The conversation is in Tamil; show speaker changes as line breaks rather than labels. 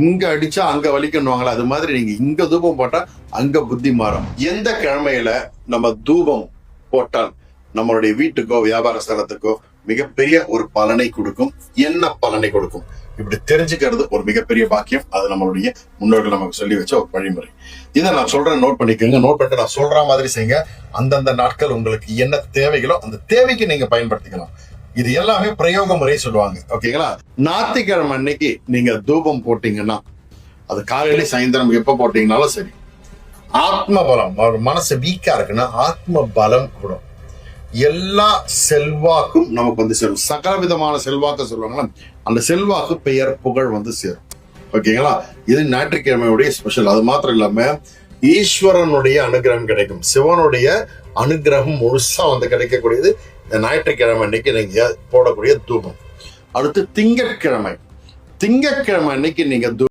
இங்க அடிச்சா அங்க வலிக்கணுவாங்களா, அது மாதிரி நீங்க இங்க தூபம் போட்டா அங்க புத்தி மாறும். எந்த கிழமையில நம்ம தூபம் போட்டால் நம்மளுடைய வீட்டுக்கோ வியாபார ஸ்தலத்துக்கோ மிகப்பெரிய ஒரு பலனை கொடுக்கும், என்ன பலனை கொடுக்கும், இப்படி தெரிஞ்சுக்கிறது ஒரு மிகப்பெரிய பாக்கியம். அது நம்மளுடைய முன்னோர்கள் நமக்கு சொல்லி வச்ச ஒரு வழிமுறை. இதை நான் சொல்றேன், நோட் பண்ணிக்கோங்க. நோட் பண்ணிட்டு நான் சொல்ற மாதிரி செய்யுங்க. அந்தந்த நாட்கள் உங்களுக்கு என்ன தேவைகளோ அந்த தேவைக்கு நீங்க பயன்படுத்திக்கலாம். இது எல்லாமே பிரயோக முறை சொல்லுவாங்க. ஓகேங்களா? ஞாயிற்றுக்கிழமை அன்னைக்கு நீங்க தூபம் போட்டீங்கன்னா, அது காலையில சாயந்தரம் எப்ப போட்டீங்கன்னாலும் சரி, ஆத்ம பலம், மனசு வீக்கா இருக்குன்னா ஆத்ம பலம் கூடும். எல்லா செல்வாக்கும் நமக்கு வந்து சேரும். சகல விதமான செல்வாக்கு சொல்லுவாங்களா, அந்த செல்வாக்கு பெயர் புகழ் வந்து சேரும். ஓகேங்களா? இது ஞாயிற்றுக்கிழமையுடைய ஸ்பெஷல். அது மாத்திரம் இல்லாம ஈஸ்வரனுடைய அனுகிரகம் கிடைக்கும். சிவனுடைய அனுகிரகம் முழுசா வந்து கிடைக்கக்கூடியது இந்த ஞாயிற்றுக்கிழமை அன்னைக்கு நீங்க போடக்கூடிய தூபம். அடுத்து திங்கட்கிழமை அன்னைக்கு நீங்க